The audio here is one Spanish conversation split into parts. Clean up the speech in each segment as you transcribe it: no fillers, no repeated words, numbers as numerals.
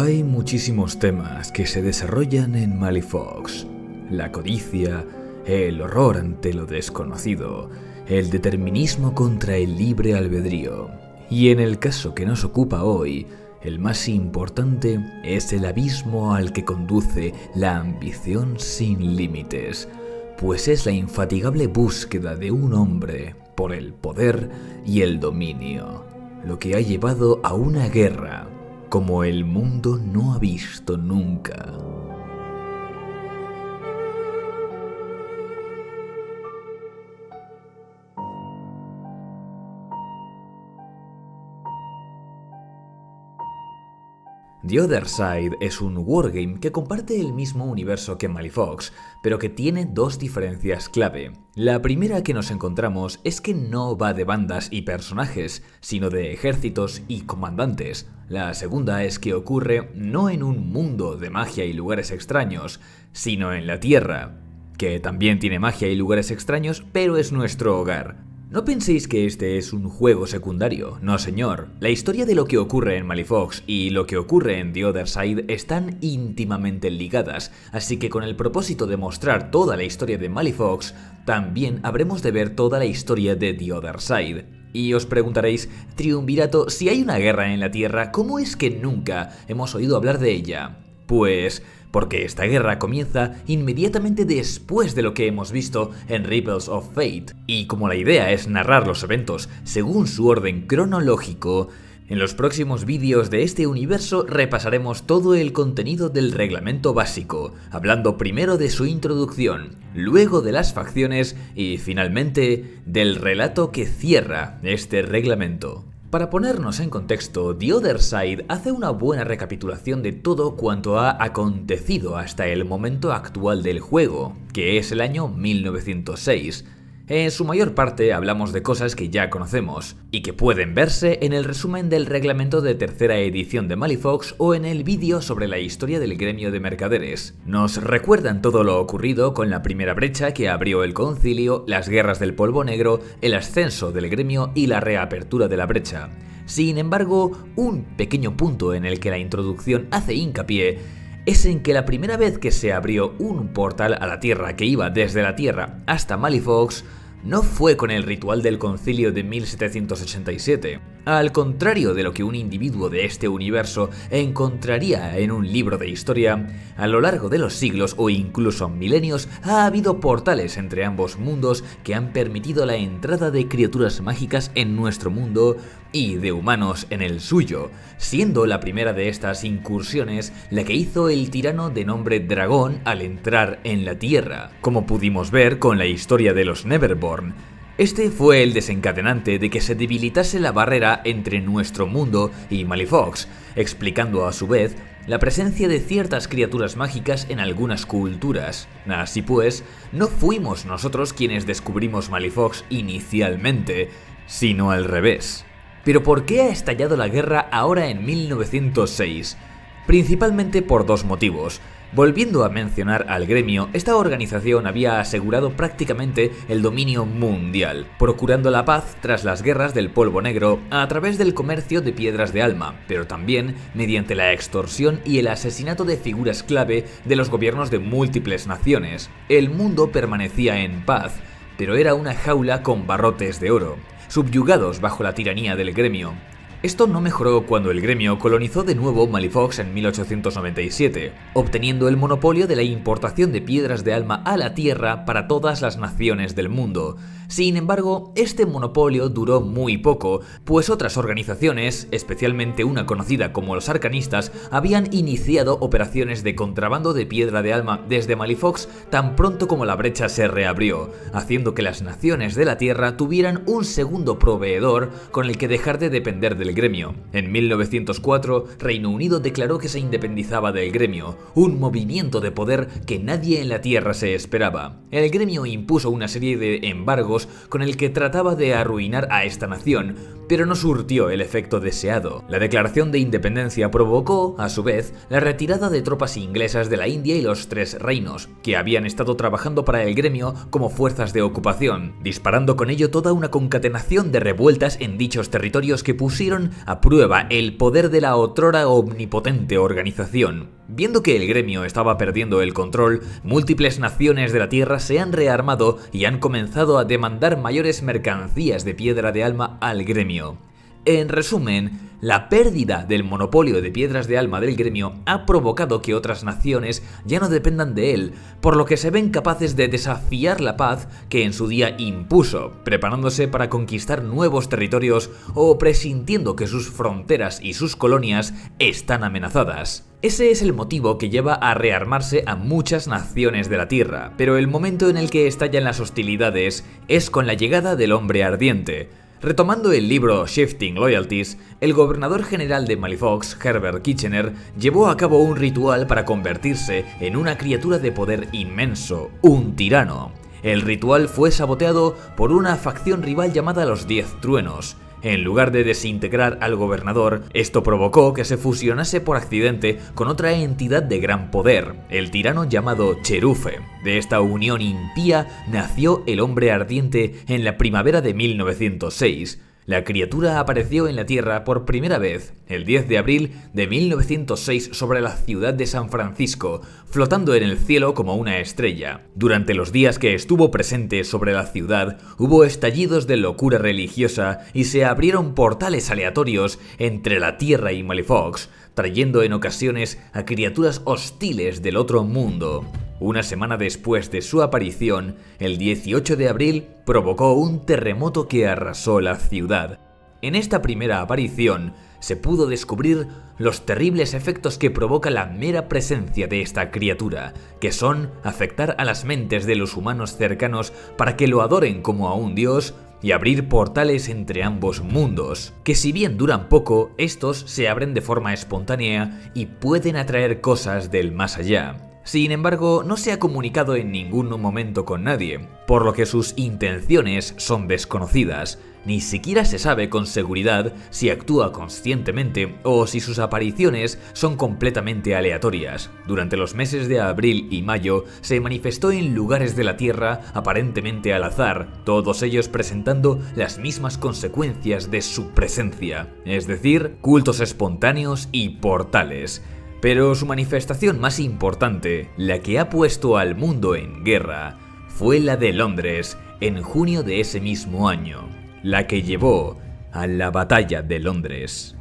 Hay muchísimos temas que se desarrollan en Malifox. La codicia, el horror ante lo desconocido, el determinismo contra el libre albedrío. Y en el caso que nos ocupa hoy, el más importante es el abismo al que conduce la ambición sin límites, pues es la infatigable búsqueda de un hombre por el poder y el dominio, lo que ha llevado a una guerra como el mundo no ha visto nunca. The Other Side es un wargame que comparte el mismo universo que Malifox, pero que tiene dos diferencias clave. La primera que nos encontramos es que no va de bandas y personajes, sino de ejércitos y comandantes. La segunda es que ocurre no en un mundo de magia y lugares extraños, sino en la Tierra, que también tiene magia y lugares extraños, pero es nuestro hogar. No penséis que este es un juego secundario, no señor. La historia de lo que ocurre en Malifox y lo que ocurre en The Other Side están íntimamente ligadas, así que con el propósito de mostrar toda la historia de Malifox, también habremos de ver toda la historia de The Other Side. Y os preguntaréis, Triunvirato, si hay una guerra en la Tierra, ¿cómo es que nunca hemos oído hablar de ella? Pues porque esta guerra comienza inmediatamente después de lo que hemos visto en Ripples of Fate, y como la idea es narrar los eventos según su orden cronológico, en los próximos vídeos de este universo repasaremos todo el contenido del reglamento básico, hablando primero de su introducción, luego de las facciones y finalmente del relato que cierra este reglamento. Para ponernos en contexto, The Other Side hace una buena recapitulación de todo cuanto ha acontecido hasta el momento actual del juego, que es el año 1906. En su mayor parte hablamos de cosas que ya conocemos, y que pueden verse en el resumen del reglamento de tercera edición de Malifox o en el vídeo sobre la historia del gremio de mercaderes. Nos recuerdan todo lo ocurrido con la primera brecha que abrió el concilio, las guerras del polvo negro, el ascenso del gremio y la reapertura de la brecha. Sin embargo, un pequeño punto en el que la introducción hace hincapié es en que la primera vez que se abrió un portal a la Tierra que iba desde la Tierra hasta Malifox, no fue con el ritual del concilio de 1787. Al contrario de lo que un individuo de este universo encontraría en un libro de historia, a lo largo de los siglos o incluso milenios ha habido portales entre ambos mundos que han permitido la entrada de criaturas mágicas en nuestro mundo y de humanos en el suyo, siendo la primera de estas incursiones la que hizo el tirano de nombre Dragón al entrar en la Tierra, como pudimos ver con la historia de los Neverborn. Este fue el desencadenante de que se debilitase la barrera entre nuestro mundo y Malifox, explicando a su vez la presencia de ciertas criaturas mágicas en algunas culturas. Así pues, no fuimos nosotros quienes descubrimos Malifox inicialmente, sino al revés. Pero ¿por qué ha estallado la guerra ahora en 1906? Principalmente por dos motivos. Volviendo a mencionar al gremio, esta organización había asegurado prácticamente el dominio mundial, procurando la paz tras las guerras del polvo negro a través del comercio de piedras de alma, pero también mediante la extorsión y el asesinato de figuras clave de los gobiernos de múltiples naciones. El mundo permanecía en paz, pero era una jaula con barrotes de oro, subyugados bajo la tiranía del gremio. Esto no mejoró cuando el gremio colonizó de nuevo Malifox en 1897, obteniendo el monopolio de la importación de piedras de alma a la Tierra para todas las naciones del mundo. Sin embargo, este monopolio duró muy poco, pues otras organizaciones, especialmente una conocida como los Arcanistas, habían iniciado operaciones de contrabando de piedra de alma desde Malifox tan pronto como la brecha se reabrió, haciendo que las naciones de la Tierra tuvieran un segundo proveedor con el que dejar de depender del gremio. En 1904, Reino Unido declaró que se independizaba del gremio, un movimiento de poder que nadie en la Tierra se esperaba. El gremio impuso una serie de embargos con el que trataba de arruinar a esta nación, pero no surtió el efecto deseado. La declaración de independencia provocó, a su vez, la retirada de tropas inglesas de la India y los Tres Reinos, que habían estado trabajando para el gremio como fuerzas de ocupación, disparando con ello toda una concatenación de revueltas en dichos territorios que pusieron pusieron a prueba el poder de la otrora omnipotente organización. Viendo que el gremio estaba perdiendo el control, múltiples naciones de la Tierra se han rearmado y han comenzado a demandar mayores mercancías de piedra de alma al gremio. En resumen, la pérdida del monopolio de piedras de alma del gremio ha provocado que otras naciones ya no dependan de él, por lo que se ven capaces de desafiar la paz que en su día impuso, preparándose para conquistar nuevos territorios o presintiendo que sus fronteras y sus colonias están amenazadas. Ese es el motivo que lleva a rearmarse a muchas naciones de la Tierra, pero el momento en el que estallan las hostilidades es con la llegada del Hombre Ardiente. Retomando el libro Shifting Loyalties, el gobernador general de Malifox, Herbert Kitchener, llevó a cabo un ritual para convertirse en una criatura de poder inmenso, un tirano. El ritual fue saboteado por una facción rival llamada los 10 Truenos. En lugar de desintegrar al gobernador, esto provocó que se fusionase por accidente con otra entidad de gran poder, el tirano llamado Cherufe. De esta unión impía nació el Hombre Ardiente en la primavera de 1906. La criatura apareció en la Tierra por primera vez el 10 de abril de 1906 sobre la ciudad de San Francisco, flotando en el cielo como una estrella. Durante los días que estuvo presente sobre la ciudad, hubo estallidos de locura religiosa y se abrieron portales aleatorios entre la Tierra y Malifox, trayendo en ocasiones a criaturas hostiles del otro mundo. Una semana después de su aparición, el 18 de abril, provocó un terremoto que arrasó la ciudad. En esta primera aparición, se pudo descubrir los terribles efectos que provoca la mera presencia de esta criatura, que son afectar a las mentes de los humanos cercanos para que lo adoren como a un dios y abrir portales entre ambos mundos, que si bien duran poco, estos se abren de forma espontánea y pueden atraer cosas del más allá. Sin embargo, no se ha comunicado en ningún momento con nadie, por lo que sus intenciones son desconocidas. Ni siquiera se sabe con seguridad si actúa conscientemente o si sus apariciones son completamente aleatorias. Durante los meses de abril y mayo se manifestó en lugares de la Tierra aparentemente al azar, todos ellos presentando las mismas consecuencias de su presencia, es decir, cultos espontáneos y portales. Pero su manifestación más importante, la que ha puesto al mundo en guerra, fue la de Londres en junio de ese mismo año, la que llevó a la Batalla de Londres.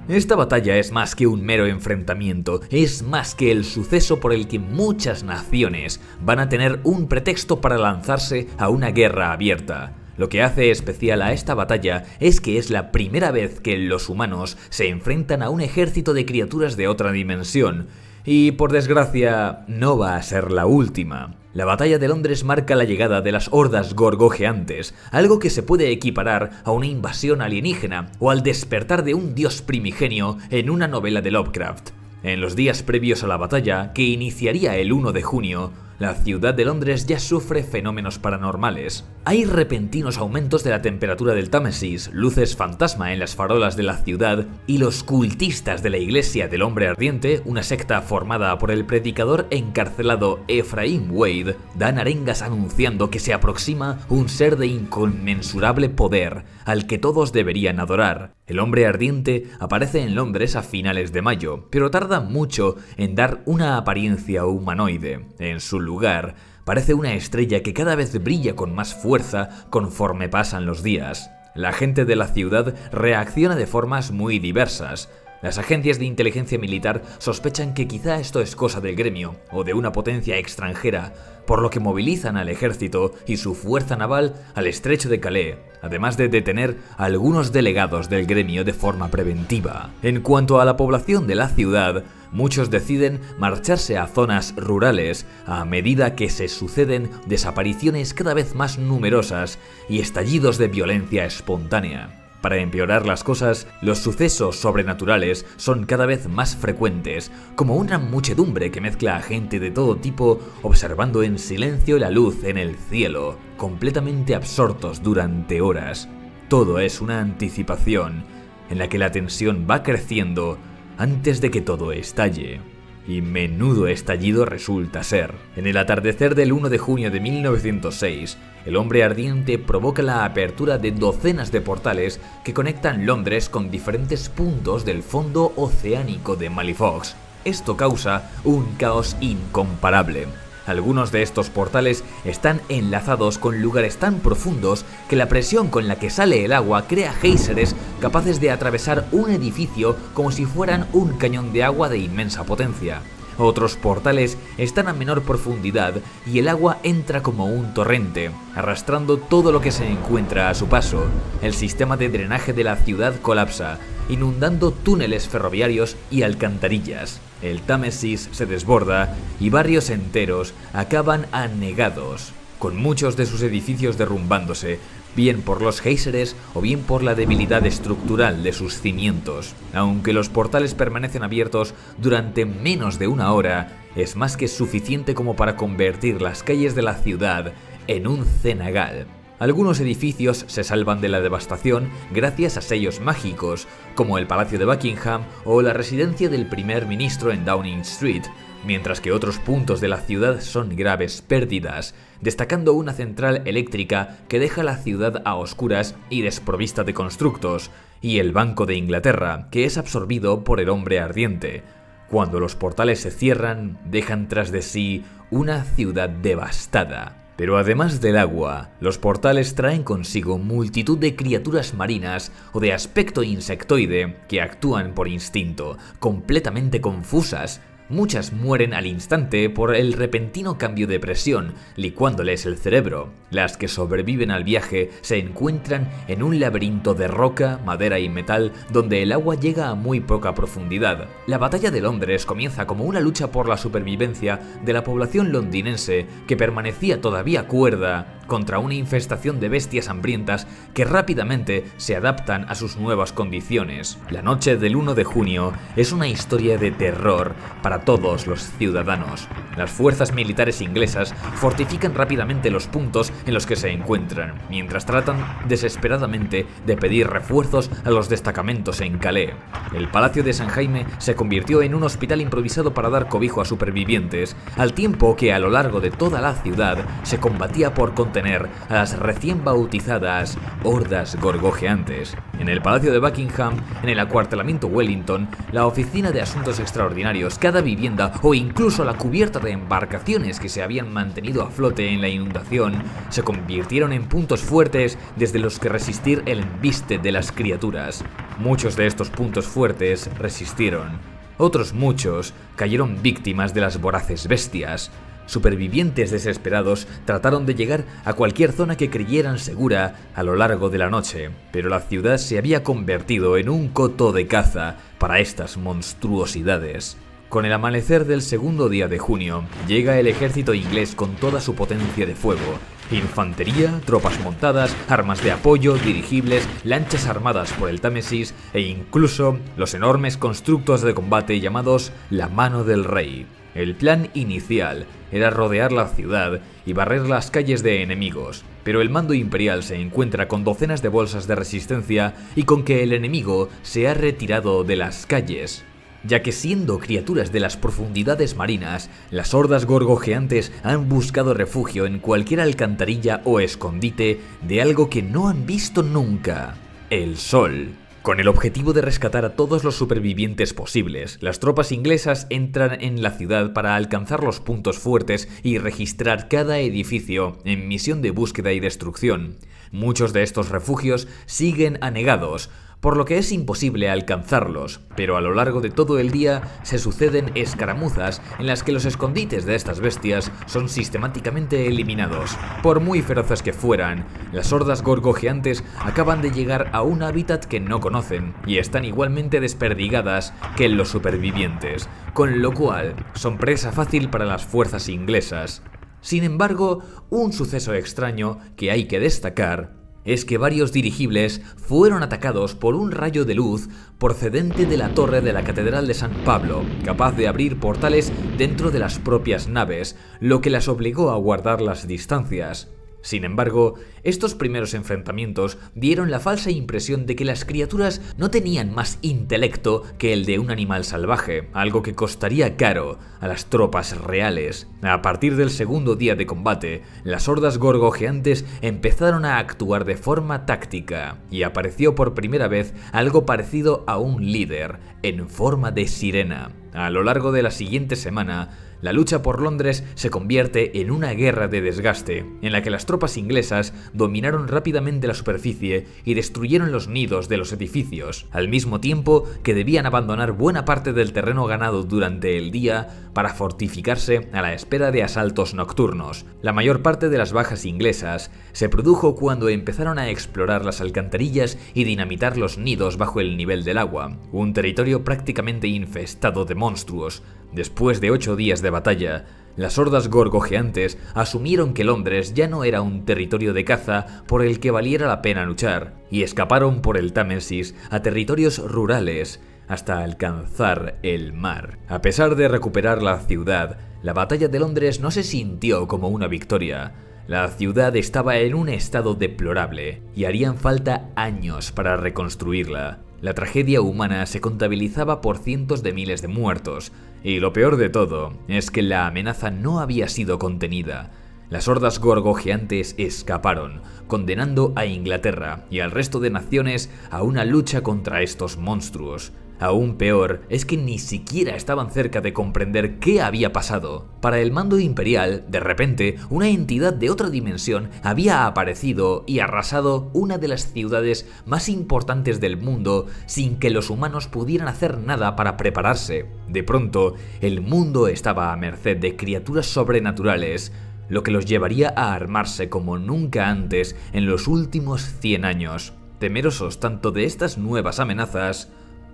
Esta batalla es más que un mero enfrentamiento, es más que el suceso por el que muchas naciones van a tener un pretexto para lanzarse a una guerra abierta. Lo que hace especial a esta batalla es que es la primera vez que los humanos se enfrentan a un ejército de criaturas de otra dimensión, y por desgracia no va a ser la última. La batalla de Londres marca la llegada de las hordas gorgojeantes, algo que se puede equiparar a una invasión alienígena o al despertar de un dios primigenio en una novela de Lovecraft. En los días previos a la batalla, que iniciaría el 1 de junio, la ciudad de Londres ya sufre fenómenos paranormales. Hay repentinos aumentos de la temperatura del Támesis, luces fantasma en las farolas de la ciudad y los cultistas de la Iglesia del Hombre Ardiente, una secta formada por el predicador encarcelado Ephraim Wade, dan arengas anunciando que se aproxima un ser de inconmensurable poder al que todos deberían adorar. El Hombre Ardiente aparece en Londres a finales de mayo, pero tarda mucho en dar una apariencia humanoide. En su lugar, parece una estrella que cada vez brilla con más fuerza conforme pasan los días. La gente de la ciudad reacciona de formas muy diversas. Las agencias de inteligencia militar sospechan que quizá esto es cosa del gremio o de una potencia extranjera, por lo que movilizan al ejército y su fuerza naval al estrecho de Calais, además de detener a algunos delegados del gremio de forma preventiva. En cuanto a la población de la ciudad, muchos deciden marcharse a zonas rurales a medida que se suceden desapariciones cada vez más numerosas y estallidos de violencia espontánea. Para empeorar las cosas, los sucesos sobrenaturales son cada vez más frecuentes, como una muchedumbre que mezcla a gente de todo tipo observando en silencio la luz en el cielo, completamente absortos durante horas. Todo es una anticipación en la que la tensión va creciendo antes de que todo estalle. Y menudo estallido resulta ser. En el atardecer del 1 de junio de 1906, el hombre ardiente provoca la apertura de docenas de portales que conectan Londres con diferentes puntos del fondo oceánico de Malifox. Esto causa un caos incomparable. Algunos de estos portales están enlazados con lugares tan profundos que la presión con la que sale el agua crea géiseres capaces de atravesar un edificio como si fueran un cañón de agua de inmensa potencia. Otros portales están a menor profundidad y el agua entra como un torrente, arrastrando todo lo que se encuentra a su paso. El sistema de drenaje de la ciudad colapsa, inundando túneles ferroviarios y alcantarillas. El Támesis se desborda y barrios enteros acaban anegados, con muchos de sus edificios derrumbándose, bien por los géiseres o bien por la debilidad estructural de sus cimientos. Aunque los portales permanecen abiertos durante menos de una hora, es más que suficiente como para convertir las calles de la ciudad en un cenagal. Algunos edificios se salvan de la devastación gracias a sellos mágicos, como el Palacio de Buckingham o la residencia del primer ministro en Downing Street, mientras que otros puntos de la ciudad son graves pérdidas, destacando una central eléctrica que deja la ciudad a oscuras y desprovista de constructos, y el Banco de Inglaterra, que es absorbido por el hombre ardiente. Cuando los portales se cierran, dejan tras de sí una ciudad devastada. Pero además del agua, los portales traen consigo multitud de criaturas marinas o de aspecto insectoide que actúan por instinto, completamente confusas. Muchas mueren al instante por el repentino cambio de presión, licuándoles el cerebro. Las que sobreviven al viaje se encuentran en un laberinto de roca, madera y metal donde el agua llega a muy poca profundidad. La batalla de Londres comienza como una lucha por la supervivencia de la población londinense que permanecía todavía cuerda contra una infestación de bestias hambrientas que rápidamente se adaptan a sus nuevas condiciones. La noche del 1 de junio es una historia de terror para todos los ciudadanos. Las fuerzas militares inglesas fortifican rápidamente los puntos en los que se encuentran, mientras tratan desesperadamente de pedir refuerzos a los destacamentos en Calais. El Palacio de St. Jaime se convirtió en un hospital improvisado para dar cobijo a supervivientes, al tiempo que a lo largo de toda la ciudad se combatía por contener a las recién bautizadas hordas gorgojeantes. En el Palacio de Buckingham, en el acuartelamiento Wellington, la Oficina de Asuntos Extraordinarios, cada vivienda o incluso la cubierta de embarcaciones que se habían mantenido a flote en la inundación se convirtieron en puntos fuertes desde los que resistir el embiste de las criaturas. Muchos de estos puntos fuertes resistieron. Otros muchos cayeron víctimas de las voraces bestias. Supervivientes desesperados trataron de llegar a cualquier zona que creyeran segura a lo largo de la noche, pero la ciudad se había convertido en un coto de caza para estas monstruosidades. Con el amanecer del segundo día de junio, llega el ejército inglés con toda su potencia de fuego. Infantería, tropas montadas, armas de apoyo, dirigibles, lanchas armadas por el Támesis e incluso los enormes constructos de combate llamados la Mano del Rey. El plan inicial era rodear la ciudad y barrer las calles de enemigos, pero el mando imperial se encuentra con docenas de bolsas de resistencia y con que el enemigo se ha retirado de las calles, ya que siendo criaturas de las profundidades marinas, las hordas gorgojeantes han buscado refugio en cualquier alcantarilla o escondite de algo que no han visto nunca: el sol. Con el objetivo de rescatar a todos los supervivientes posibles, las tropas inglesas entran en la ciudad para alcanzar los puntos fuertes y registrar cada edificio en misión de búsqueda y destrucción. Muchos de estos refugios siguen anegados, por lo que es imposible alcanzarlos, pero a lo largo de todo el día se suceden escaramuzas en las que los escondites de estas bestias son sistemáticamente eliminados. Por muy feroces que fueran, las hordas gorgojeantes acaban de llegar a un hábitat que no conocen y están igualmente desperdigadas que los supervivientes, con lo cual son presa fácil para las fuerzas inglesas. Sin embargo, un suceso extraño que hay que destacar es que varios dirigibles fueron atacados por un rayo de luz procedente de la torre de la Catedral de San Pablo, capaz de abrir portales dentro de las propias naves, lo que las obligó a guardar las distancias. Sin embargo, estos primeros enfrentamientos dieron la falsa impresión de que las criaturas no tenían más intelecto que el de un animal salvaje, algo que costaría caro a las tropas reales. A partir del segundo día de combate, las hordas gorgojeantes empezaron a actuar de forma táctica, y apareció por primera vez algo parecido a un líder, en forma de sirena. A lo largo de la siguiente semana, la lucha por Londres se convierte en una guerra de desgaste, en la que las tropas inglesas dominaron rápidamente la superficie y destruyeron los nidos de los edificios, al mismo tiempo que debían abandonar buena parte del terreno ganado durante el día para fortificarse a la espera de asaltos nocturnos. La mayor parte de las bajas inglesas se produjo cuando empezaron a explorar las alcantarillas y dinamitar los nidos bajo el nivel del agua, un territorio prácticamente infestado de monstruos. Después de 8 días de batalla, las hordas gorgojeantes asumieron que Londres ya no era un territorio de caza por el que valiera la pena luchar, y escaparon por el Támesis a territorios rurales hasta alcanzar el mar. A pesar de recuperar la ciudad, la batalla de Londres no se sintió como una victoria. La ciudad estaba en un estado deplorable y harían falta años para reconstruirla. La tragedia humana se contabilizaba por cientos de miles de muertos, y lo peor de todo es que la amenaza no había sido contenida. Las hordas gorgojeantes escaparon, condenando a Inglaterra y al resto de naciones a una lucha contra estos monstruos. Aún peor es que ni siquiera estaban cerca de comprender qué había pasado. Para el mando imperial, de repente, una entidad de otra dimensión había aparecido y arrasado una de las ciudades más importantes del mundo sin que los humanos pudieran hacer nada para prepararse. De pronto, el mundo estaba a merced de criaturas sobrenaturales, lo que los llevaría a armarse como nunca antes en los últimos 100 años, temerosos tanto de estas nuevas amenazas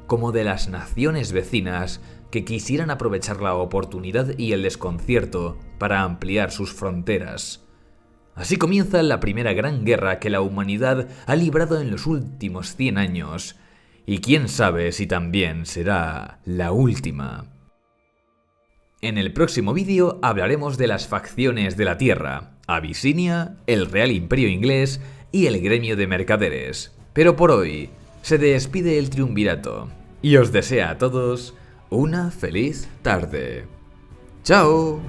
como de las naciones vecinas que quisieran aprovechar la oportunidad y el desconcierto para ampliar sus fronteras. Así comienza la primera gran guerra que la humanidad ha librado en los últimos 100 años, y quién sabe si también será la última. En el próximo vídeo hablaremos de las facciones de la Tierra, Abisinia, el Real Imperio Inglés y el Gremio de Mercaderes. Pero por hoy se despide el triunvirato y os desea a todos una feliz tarde. ¡Chao!